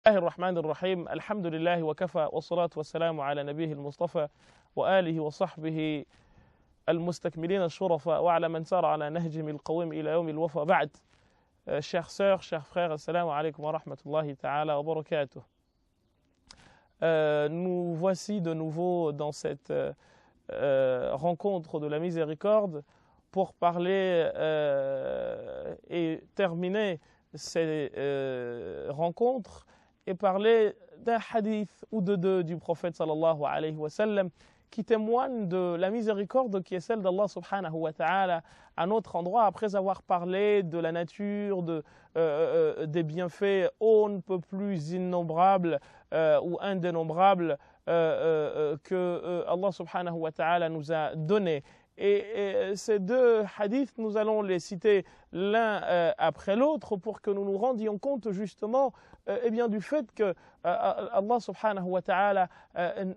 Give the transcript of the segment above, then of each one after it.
الله الرحمن الرحيم الحمد لله وكفى والصلاة والسلام على نبيه المصطفى وآله وصحبه المستكملين الشرفاء وعلى من سار على نهجهم القويم إلى يوم الوفاء بعد. Chers sœurs, chers frères, assalamu alaikum wa rahmatullahi ta'ala wa barakatuh. Nous voici de nouveau dans cette rencontre de la miséricorde pour parler et terminer ces rencontres et parler d'un hadith ou de deux du prophète sallallahu alayhi wa sallam qui témoigne de la miséricorde qui est celle d'Allah subhanahu wa ta'ala à notre endroit, après avoir parlé de la nature, des bienfaits on ne peut plus innombrables ou indénombrables que Allah subhanahu wa ta'ala nous a donnés. Et ces deux hadiths, nous allons les citer l'un après l'autre pour que nous nous rendions compte justement du fait que Allah subhanahu wa ta'ala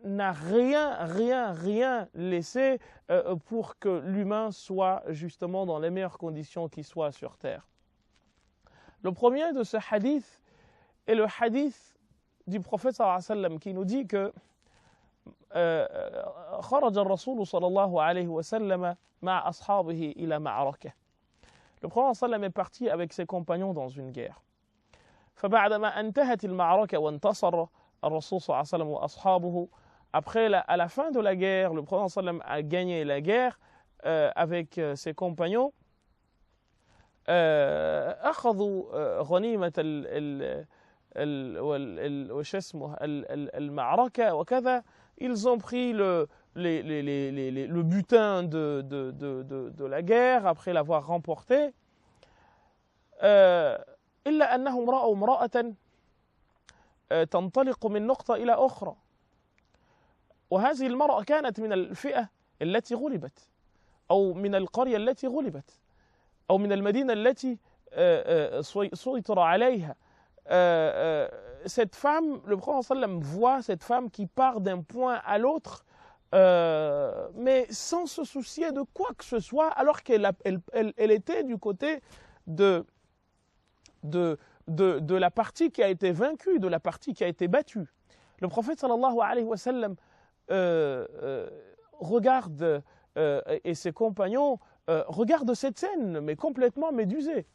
n'a rien laissé pour que l'humain soit justement dans les meilleures conditions qui soient sur terre. Le premier de ce hadith est le hadith du prophète sallallahu alayhi wa sallam qui nous dit que خرج الرسول صلى الله عليه وسلم مع أصحابه إلى معركة. Le prophète صلى الله عليه وسلم est parti avec ses compagnons dans une guerre. فبعدما انتهت المعركة وانتصر الرسول صلى الله عليه وسلم وأصحابه, après à la fin de la guerre, le prophète صلى الله عليه وسلم a gagné la guerre avec ses compagnons. أخذوا غنيمة المعركة وكذا. Ils ont pris le butin de la guerre après l'avoir remporté. إلا أنهم رأوا امرأة تنطلق من نقطة إلى أخرى. وهذه المرأة كانت من الفئة التي غلبت أو من القرية التي غلبت أو من المدينة التي سيطر عليها. Cette femme, le prophète sallam voit cette femme qui part d'un point à l'autre, mais sans se soucier de quoi que ce soit, alors qu'elle était du côté de la partie qui a été vaincue, de la partie qui a été battue. Le prophète sallallahu alayhi wa sallam regarde et ses compagnons regardent cette scène, mais complètement médusés.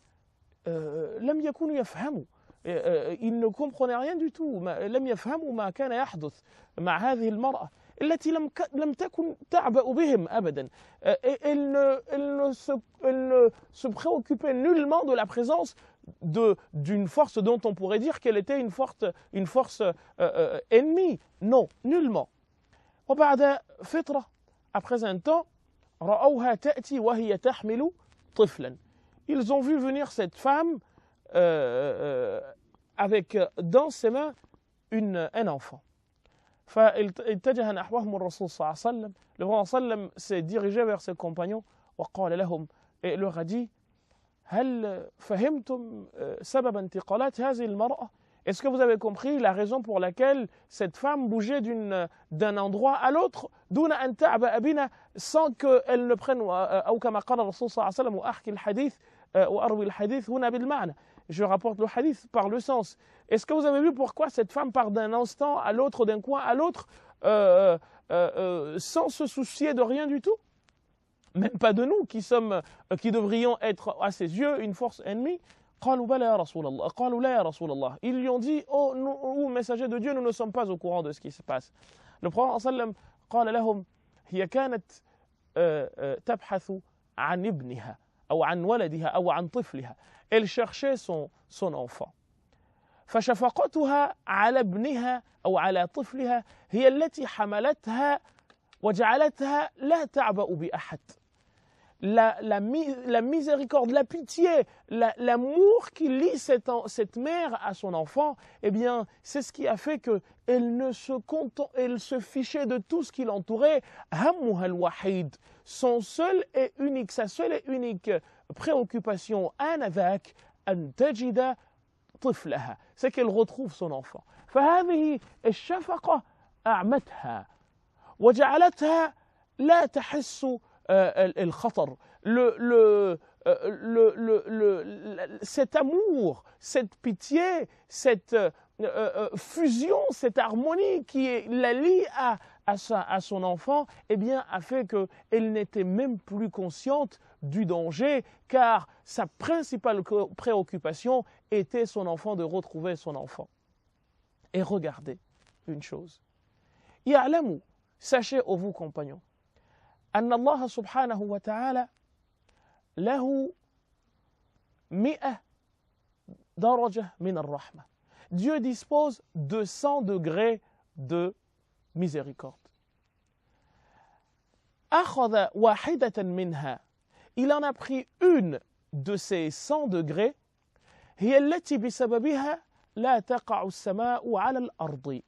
Lam yakunu yafhamu. Ils ne comprenaient rien du tout. لم يفهموا ما كان يحدث مع هذه المرأة التي لم تكن تعبأ بهم أبدا. Elle ne se préoccupait nullement de la présence d'une force dont on pourrait dire qu'elle était une force ennemie. Non, nullement. وبعد فترة, après un temps, رأوها تأتي وهي تحمل طفلا. Ils ont vu venir cette femme avec dans ses mains un enfant. فاتجه نحوهم الرسول صلى الله عليه وسلم. Le prophète sallam s'est dirigé vers ses compagnons وقال لهم, et leur a dit, هل فهمتم سبب انتقالات هذه المرأة? Est-ce que vous avez compris la raison pour laquelle cette femme bougeait d'un endroit à l'autre دون أن تعبأ بنا, sans qu'elle ne prenne, أو كما قال الرسول صلى الله عليه وسلم وأحكي الحديث وأروي الحديث هنا بالمعنى. Je rapporte le hadith par le sens. Est-ce que vous avez vu pourquoi cette femme part d'un instant à l'autre, d'un coin à l'autre, sans se soucier de rien du tout? Même pas de nous qui devrions être à ses yeux une force ennemie. قالوا بلى يا رسول الله. قالوا لا يا رسول الله. Ils lui ont dit, oh, nous, messagers de Dieu, nous ne sommes pas au courant de ce qui se passe. Le prophète صلى الله عليه وسلم قال لهم هي كانت تبحث عن ابنها أو عن ولدها أو عن طفلها. Elle cherchait son enfant. فشفقتها على ابنها أو على طفلها هي التي حملتها وجعلتها لا تعبأ بأحد. La miséricorde, la pitié, l'amour qui lie cette mère à son enfant, eh bien, c'est ce qui a fait qu'elle se fichait de tout ce qui l'entourait. همها الوحيد, sa seule et unique préoccupation, آنذاك أن تجد طفلها, c'est qu'elle retrouve son enfant. فهذه الشفقة أعمتها وجعلتها لا تحس الخطر. Cet amour, cette pitié, cette fusion, cette harmonie qui la lie à son enfant, eh bien, a fait qu'elle n'était même plus consciente du danger, car sa principale préoccupation était son enfant, de retrouver son enfant. Et regardez une chose. Ya'lamu, sachez, ô vous compagnons, أن الله سبحانه وتعالى له 100 درجة من الرحمة. Dieu dispose de 100 degrés de miséricorde. أخذ واحدة منها. Il en a pris une de ces 100 degrés. هي التي بسببها لا تقع السماء على الأرض.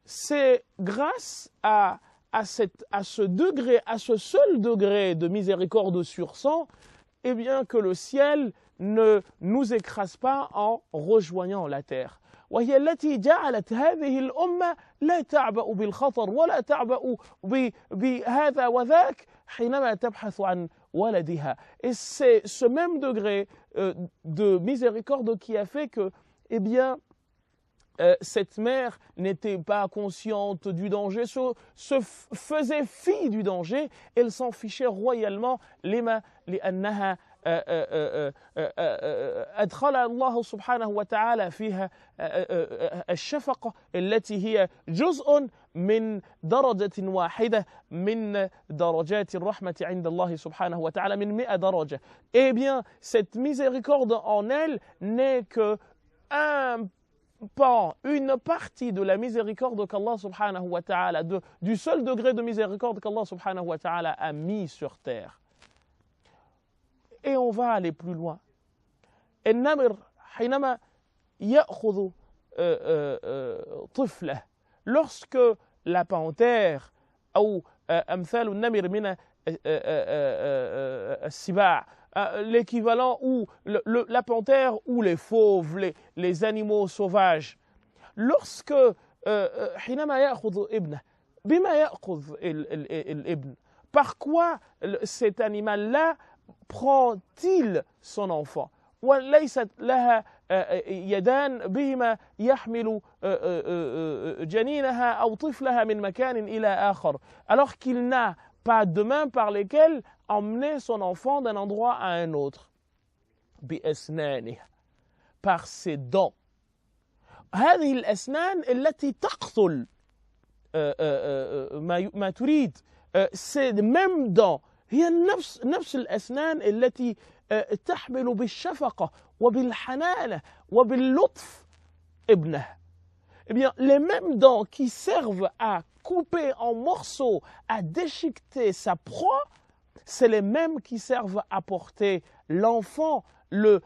C'est grâce à ce degré, à ce seul degré de miséricorde sur 100, eh bien que le ciel ne nous écrase pas en rejoignant la terre. وهي التي جعلت هذه الأمة لا تعبأ بالخطر ولا تعبأ بهذا وذاك حينما تبحث عن ولدها. Et c'est ce même degré de miséricorde qui a fait que, eh bien, cette mère n'était pas consciente du danger, se faisait fi du danger, elle s'en fichait royalement. لأنها أدخل الله سبحانه وتعالى فيها الشفقة التي هي جزء من درجة واحدة من درجات الرحمة عند الله سبحانه وتعالى من 100 درجة. Eh bien, cette miséricorde en elle n'est que une partie de la miséricorde qu'Allah subhanahu wa ta'ala, du seul degré de miséricorde qu'Allah subhanahu wa ta'ala a mis sur terre. Et on va aller plus loin. النمر حينما يأخذ طفله, lorsque la panthère أو أمثال النمر من السباع, l'équivalent ou la panthère ou les fauves, les animaux sauvages, lorsque حينما يأخذ ابنه, بما يأخذ الابن, par quoi cet animal-là prend-il son enfant? وليست لها يدان بهما يحمل جنينها أو طفلها من مكان إلى آخر, alors qu'il n'a pas de mains par lesquelles emmener son enfant d'un endroit à un autre. بأسنانه, par ses dents. هذه الأسنان التي تقتل ما تريد. ces mêmes dents هي نفس الأسنان التي تحمل بالشفقة وبالحنانة وباللطف ابنه. Eh bien, les mêmes dents qui servent à couper en morceaux, à déchiqueter sa proie, c'est les mêmes qui servent à porter l'enfant, le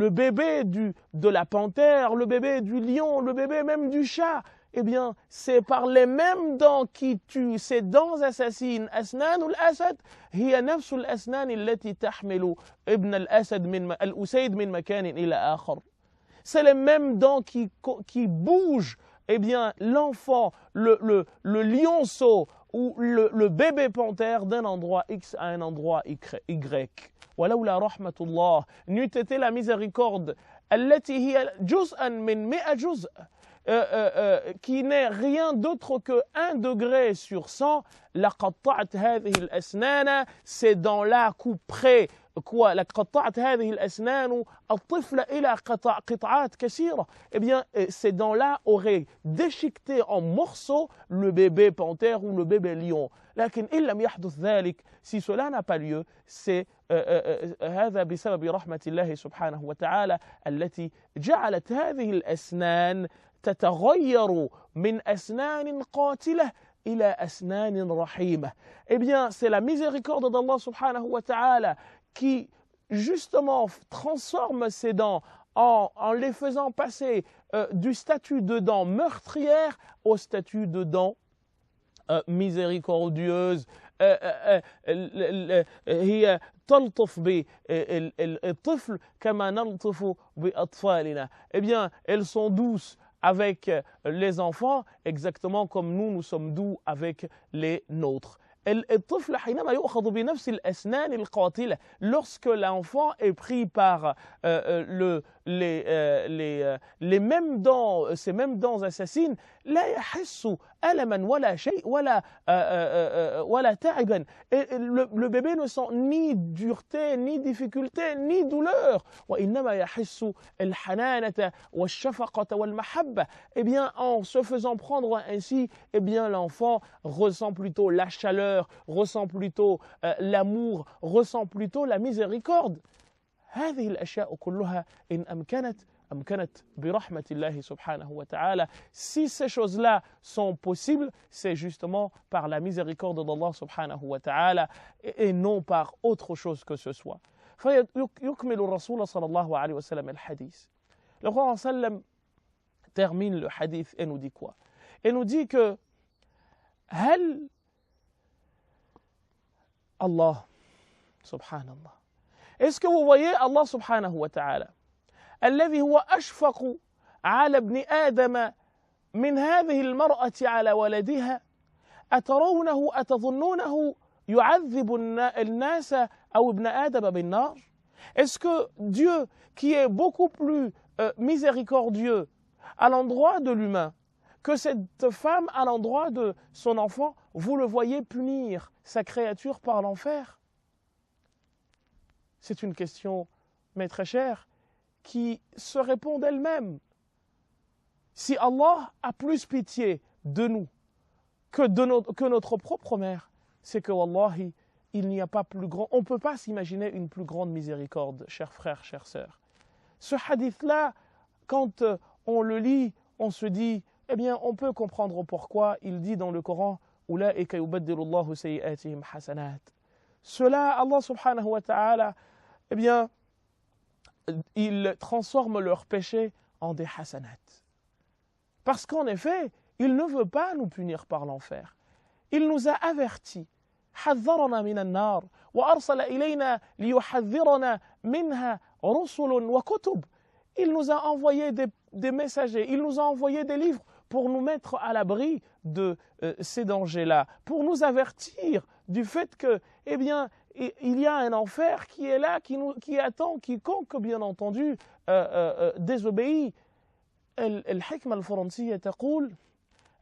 bébé de la panthère, le bébé du lion, le bébé même du chat. Eh bien, c'est par les mêmes dents qui tuent, ces dents assassines. أسنان الأسد هي نفس الأسنان التي تحمل ابن الأسيد من مكان إلى آخر. C'est les mêmes dents qui bougent, eh bien, l'enfant, le lionceau ou le bébé panthère d'un endroit X à un endroit Y. ولولا رحمة الله, n'eût été la miséricorde التي هي جزءا من 100 جزء, qui n'est rien d'autre que 1 degré sur 100, لقطعت هذه الأسنان, ces dents-là couperaient لقطعت هذه الأسنان الطفل إلى قطعات كثيرة. Eh bien, ces dents-là auraient déchiqueté en morceaux le bébé panthère ou le bébé lion. لكن إن لم يحدث ذلك, si cela n'a pas lieu, c'est هذا بسبب رحمة الله سبحانه وتعالى التي جعلت هذه الأسنان تتغير من أسنان قاتلة إلى أسنان رحيمة. Eh bien, c'est la miséricorde d'Allah subhanahu wa ta'ala qui justement transforme ces dents en les faisant passer du statut de dents meurtrières au statut de dents miséricordieuses. هي تلطف بالطفل كما نلطف بأطفالنا. Eh bien, elles sont douces avec les enfants exactement comme nous sommes doux avec les nôtres. الطفل حينما يؤخذ بنفس الأسنان القاتلة, lorsque l'enfant est pris par les mêmes dents, ces mêmes dents assassines, لا يحس ألما ولا شيء ولا تعبا. Et le bébé ne sent ni dureté, ni difficulté, ni douleur. وإنما يحس الحنانة والشفقة والمحبة. Eh bien, en se faisant prendre ainsi, eh bien, l'enfant ressent plutôt la chaleur, ressent plutôt l'amour, ressent plutôt la miséricorde. هذه الأشياء كلها إن أمكنت برحمة الله سبحانه وتعالى. Si ces choses-là sont possibles, c'est justement par la miséricorde d'Allah subhanahu wa ta'ala et non par autre chose que ce soit. فيكمل الرسول صلى الله عليه وسلم الحديث. Le Prophète sallam termine le hadith et nous dit quoi? Et nous dit que هل Allah subhanallah. Est-ce que vous voyez Allah subhanahu wa ta'ala الذي هو أشفق على ابن آدم من هذه المرأة على ولدها أترونه أتظنونه يعذب الناس أو ابن آدم بالنار. Est-ce que Dieu qui est beaucoup plus miséricordieux à l'endroit de l'humain que cette femme à l'endroit de son enfant, vous le voyez punir sa créature par l'enfer? C'est une question, mais très chère, qui se répond d'elle-même. Si Allah a plus pitié de nous que notre propre mère, c'est que wallahi, il n'y a pas plus grand, on ne peut pas s'imaginer une plus grande miséricorde, chers frères, chères sœurs. Ce hadith-là, quand on le lit, on se dit, eh bien, on peut comprendre pourquoi il dit dans le Coran, أولئك يبدل الله سيئاتهم حسنات. Cela, Allah subhanahu wa ta'ala, eh bien, ils transforment leurs péchés en des hasanat. Parce qu'en effet, il ne veut pas nous punir par l'enfer. Il nous a avertis. حذرنا من النار وأرسل إلينا ليحذرنا منها رسل وكتب. Il nous a envoyé des messagers, il nous a envoyé des livres pour nous mettre à l'abri de ces dangers-là, pour nous avertir du fait que, eh bien, il y a un enfer qui est là, qui attend quiconque, bien entendu, désobéit. الحكمة الفرنسية تقول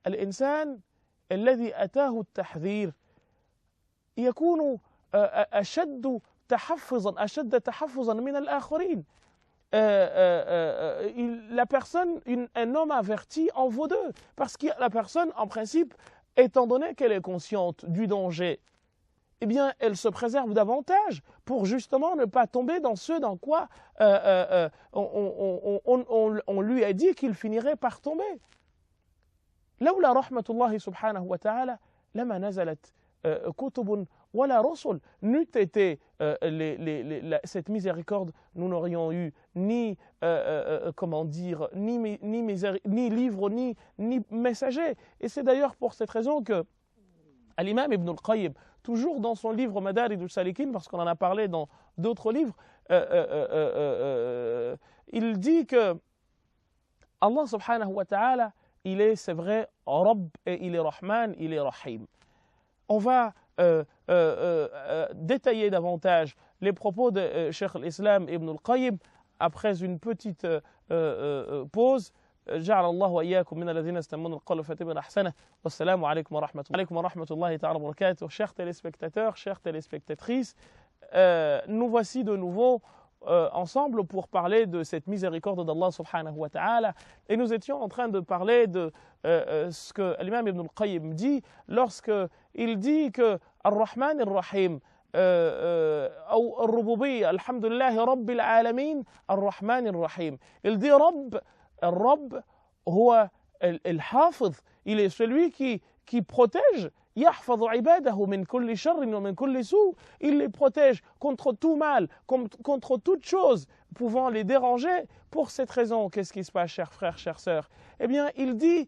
الإنسان الذي أتاه التحذير يكون أشد تحفظا من الآخرين. La personne, un homme averti en vaut deux, parce que la personne, en principe, étant donné qu'elle est consciente du danger, eh bien, elle se préserve davantage pour justement ne pas tomber dans ce dans quoi on lui a dit qu'il finirait par tomber. لولا رحمة الله سبحانه وتعالى لما نزلت كتب ولا رسل. N'eût été cette miséricorde, nous n'aurions eu ni ni livre, ni messager. Et c'est d'ailleurs pour cette raison que l'imam Ibn al-Qayyim, toujours dans son livre Madarij al-Salikin, parce qu'on en a parlé dans d'autres livres, il dit que Allah subhanahu wa ta'ala, il est, c'est vrai, Rabb, et il est Rahman, il est Rahim. On va détailler davantage les propos de Cheikh al-Islam Ibn al-Qayyim après une petite pause. جعل الله وإياكم من الذين يستمعون القول فيتبعون أحسنه. والسلام عليكم ورحمة الله تعالى وبركاته. Chers téléspectateurs, chères téléspectatrices, nous voici de nouveau ensemble pour parler de cette miséricorde d'Allah subhanahu wa ta'ala. Et nous étions en train de parler de ce que l'imam Ibn al-Qayyim dit lorsque il dit que Ar-Rahman Ar-Rahim أو الربوبية الحمد لله رب العالمين الرحمن الرحيم. Il dit الرب هو الحافظ, il est celui qui protège. يحفظ عباده من كل شر ومن كل سوء. Il les protège contre tout mal, contre toute chose pouvant les déranger. Pour cette raison, qu'est-ce qui se passe, chers frères, chères sœurs? Eh bien, il dit,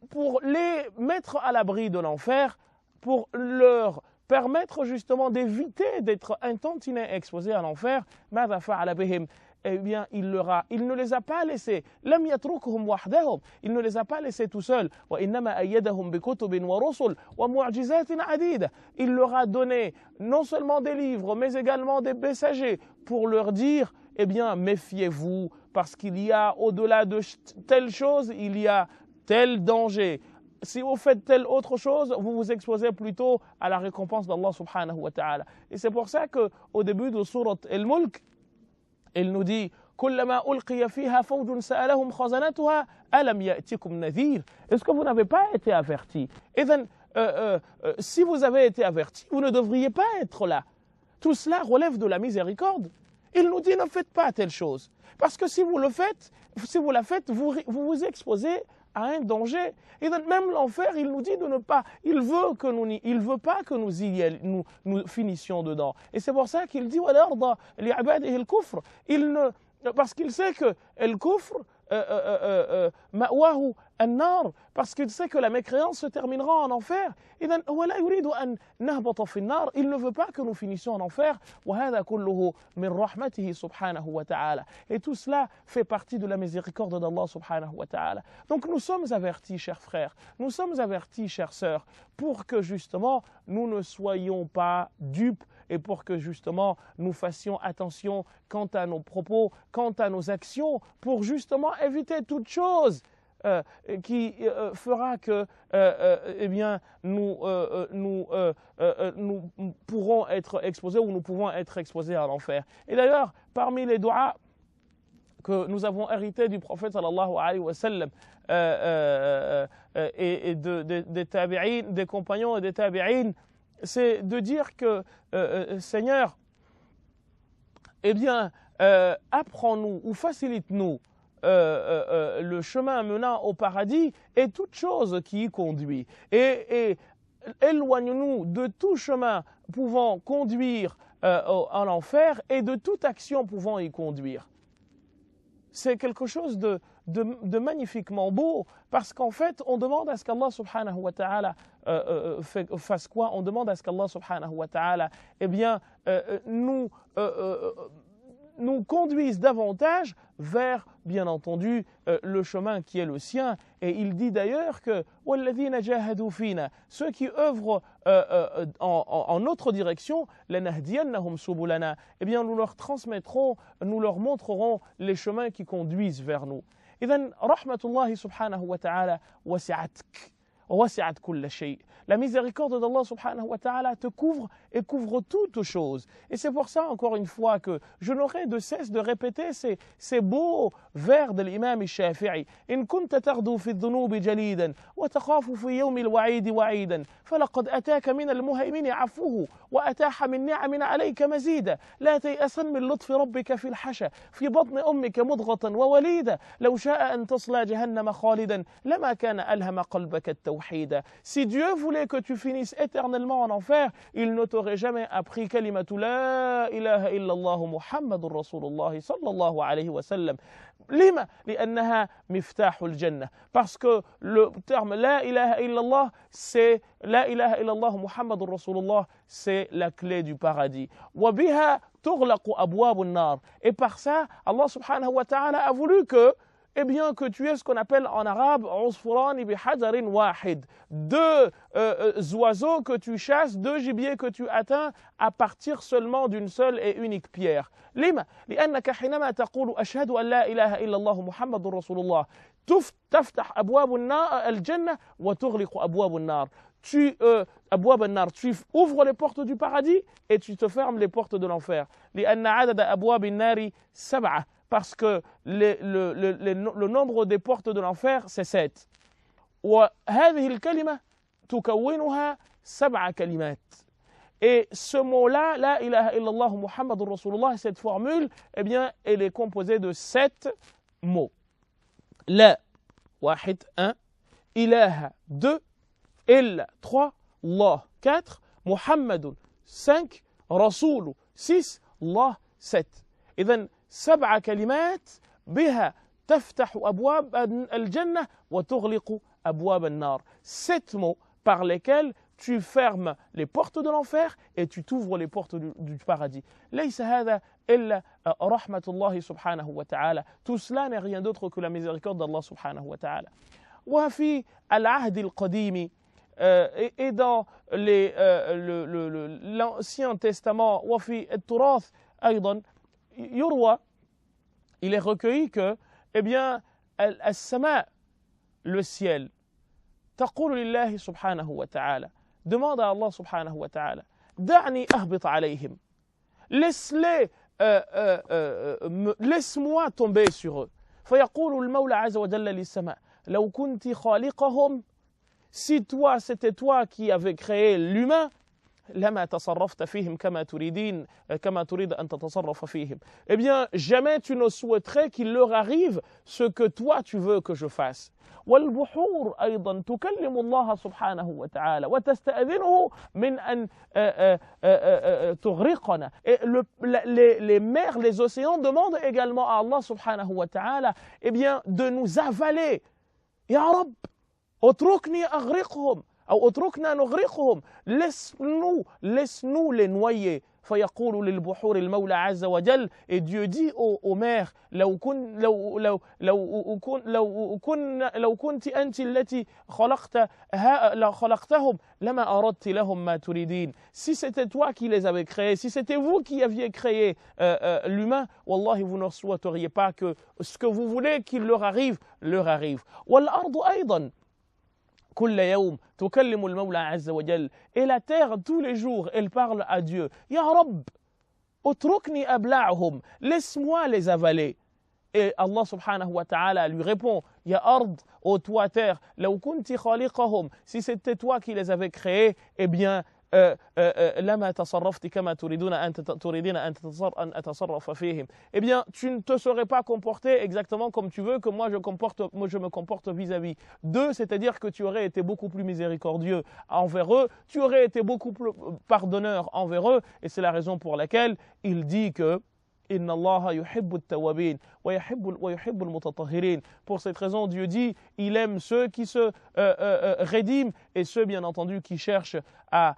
pour les mettre à l'abri de l'enfer, pour leur permettre justement d'éviter d'être un tantinet exposés à l'enfer, ماذا فعل بهم? Eh bien, il ne les a pas laissés. لم يتركهم وحدهم. Il ne les a pas laissés tout seuls. وإنما أيدهم بكتب ورسل ومعجزات عديدة. Il leur a donné non seulement des livres, mais également des messagers pour leur dire eh bien méfiez-vous, parce qu'il y a au-delà de telle chose, il y a tel danger. Si vous faites telle autre chose, vous vous exposez plutôt à la récompense d'Allah subhanahu wa ta'ala. Et c'est pour ça qu'au début de sourate Al-Mulk, il nous dit كلما ألقي فيها فوج سألهم خزنتها ألم يأتكم نذير. Est-ce que vous n'avez pas été averti? Et then, si vous avez été averti, vous ne devriez pas être là. Tout cela relève de la miséricorde. Il nous dit ne faites pas telle chose. Parce que si vous le faites, si vous la faites, vous vous exposez à un danger. Et donc même l'enfer, il nous dit de ne pas, il veut pas que nous finissions dedans. Et c'est pour ça qu'il dit parce qu'il sait que le kufr ma'wahu an-nar, parce qu'il sait que la mécréance se terminera en enfer. Il ne veut pas que nous finissions en enfer. Et tout cela fait partie de la miséricorde d'Allah subhanahu wa ta'ala. Donc nous sommes avertis, chers frères, nous sommes avertis, chères sœurs, pour que justement nous ne soyons pas dupes et pour que justement nous fassions attention quant à nos propos, quant à nos actions, pour justement éviter toute chose qui fera que eh bien, nous pourrons être exposés ou nous pouvons être exposés à l'enfer. Et d'ailleurs, parmi les doigts que nous avons hérités du prophète sallallahu alayhi wa sallam et des tabi'in, des compagnons et des tabi'in, c'est de dire que Seigneur, eh bien, apprends-nous ou facilite-nous le chemin menant au paradis et toute chose qui y conduit. Et éloigne-nous de tout chemin pouvant conduire à l'enfer et de toute action pouvant y conduire. C'est quelque chose de magnifiquement beau, parce qu'en fait, on demande à ce qu'Allah subhanahu wa ta'ala fasse quoi? On demande à ce qu'Allah subhanahu wa ta'ala, eh bien, nous conduise davantage vers, bien entendu, le chemin qui est le sien. Et il dit d'ailleurs que ceux qui œuvrent en notre direction, eh bien nous leur transmettrons, nous leur montrerons les chemins qui conduisent vers nous. إذن رحمة الله سبحانه وتعالى وسعت كل شيء. La miséricorde d'Allah subhanahu wa ta'ala te couvre et couvre toutes choses. Et c'est pour ça, encore une fois, que je n'aurai de cesse de répéter ces beaux vers de l'imam al-Shafi'i. إن كنت تغدو في الذنوب جليدا وتخاف في يوم الوعيد وعيدا فلقد أتاك من المهيمن عفوه وأتاح من نعم عليك مزيدا لا تيأسن من لطف ربك في الحشا في بطن أمك مضغة ووليدا لو شاء أن تصلى جهنم خالدا لما كان ألهم قلبك التوحيدا. Si Dieu voulait que tu finisses éternellement en enfer, il ne t'aurait jamais appris kalimatu la ilaha illallah Muhammadur Rasulullah sallallahu alayhi wa sallam. Lima, لأنها مفتاح الجنة. Parce que le terme la ilaha illallah, c'est la ilaha illallah Muhammadur Rasulullah, c'est la clé du paradis. وبها تغلق أبواب النار. Et par ça, Allah subhanahu wa ta'ala a voulu que eh bien que tu es ce qu'on appelle en arabe usfurani bi hajarin wahid, deux oiseaux que tu chasses, deux gibiers que tu atteins à partir seulement d'une seule et unique pierre. لما؟ لأنك حينما تقول أشهد أن لا إله إلا الله محمد رسول الله تفتح أبواب الجنة وتغلق أبواب النار. أبواب النار, tu ouvres les portes du paradis et tu te fermes les portes de l'enfer. لأن عدد أبواب النار 7. Parce que le nombre des portes de l'enfer, c'est 7. وهذه الكلمة تكونها 7 كلمات. Et ce mot-là, la ilaha illallah Muhammadur Rasulullah, cette formule, eh bien, elle est composée de 7 mots. La, wahid, 1, ilaha, 2, illa, 3, Allah, 4, Muhammadun, 5, Rasoul, 6, Allah, 7. إذن 7 كلمات بها تفتح أبواب الجنة وتغلق أبواب النار. 7 mots par lesquels tu fermes les portes de l'enfer et tu t'ouvres les portes du paradis. ليس هذا إلا رحمة الله سبحانه وتعالى. Tout cela n'est rien d'autre que la miséricorde d'Allah سبحانه وتعالى. وفي العهد القديم et dans l'Ancien Testament وفي التراث أيضا يروى il est recueilli que, eh bien, al-sama, le ciel, taqulu lillahi subhanahu wa ta'ala, demande à Allah subhanahu wa ta'ala, da'ni ahbit alayhim, laisse-moi tomber sur eux. فيقول المولى عز وجل للسماء لو كنت خالقهم, si toi c'était toi qui avais créé l'humain, لما تصرفت فيهم كما تريد أن تتصرف فيهم. Eh bien, jamais tu ne souhaiterais qu'il leur arrive ce que toi tu veux que je fasse. والبحور أيضا تكلم الله سبحانه وتعالى وتستأذنه من أن تغرقنا. Et les mers, les océans demandent également à Allah subhanahu wa ta'ala, eh bien, de nous avaler. Ya Rab, اتركني أغرقهم أو اتركنا نغرقهم, laisse-nous les noyer. فيقول للبحور المولى عز وجل, et Dieu dit aux mers, لو كنت أنت التي خلقتهم لما أردت لهم ما تريدين. Si c'était toi qui les avais créés, si c'était vous qui aviez créé l'humain, wallahi, vous ne souhaiteriez pas que ce que vous voulez qu'il leur arrive. والأرض أيضا كل يوم تكلم المولى عز وجل. Et la terre, tous les jours, elle parle à Dieu. Ya Rabb, utrukni abla'hum, laisse-moi les avaler. Et Allah subhanahu wa ta'ala lui répond, Ya ard, ô toi terre, law kunti khaliqahum, si c'était toi qui les avais créés, eh bien, لما تصرفت كما تريدين أن أتصرف فيهم. Eh bien, tu ne te serais pas comporté exactement comme tu veux que moi je me comporte vis-à-vis d'eux, c'est-à-dire que tu aurais été beaucoup plus miséricordieux envers eux, tu aurais été beaucoup plus pardonneur envers eux, et c'est la raison pour laquelle il dit que Inna Allah yuhibbu at-tawwabin wa yuhibbu al-mutatahhirin. Pour cette raison, Dieu dit, il aime ceux qui se rédiment et ceux, bien entendu, qui cherchent à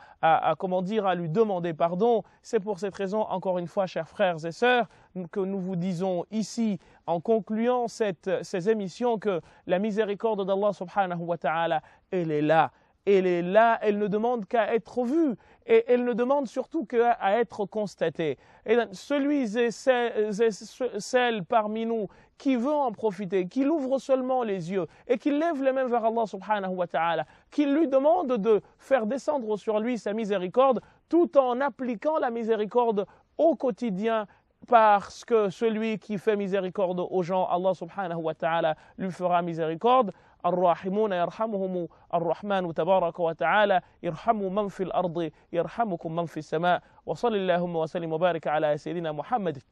lui demander pardon. C'est pour cette raison, encore une fois, chers frères et sœurs, que nous vous disons ici, en concluant ces émissions, que la miséricorde d'Allah subhanahu wa ta'ala, elle est là. Elle est là, elle ne demande qu'à être vue et elle ne demande surtout qu'à être constatée. Et celui et celle parmi nous qui veut en profiter, qui l'ouvre seulement les yeux et qui lève les mains vers Allah subhanahu wa ta'ala, qui lui demande de faire descendre sur lui sa miséricorde tout en appliquant la miséricorde au quotidien, parce que celui qui fait miséricorde aux gens, Allah subhanahu wa ta'ala lui fera miséricorde. الراحمون يرحمهم الرحمن تبارك وتعالى يرحموا من في الأرض يرحمكم من في السماء وصل اللهم وسلم وبارك على سيدنا محمد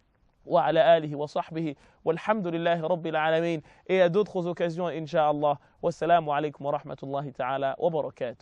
وعلى آله وصحبه والحمد لله رب العالمين. Et à d'autres occasions, Inch'Allah. Wassalamu alaikum wa rahmatullahi ta'ala wa barakatuh.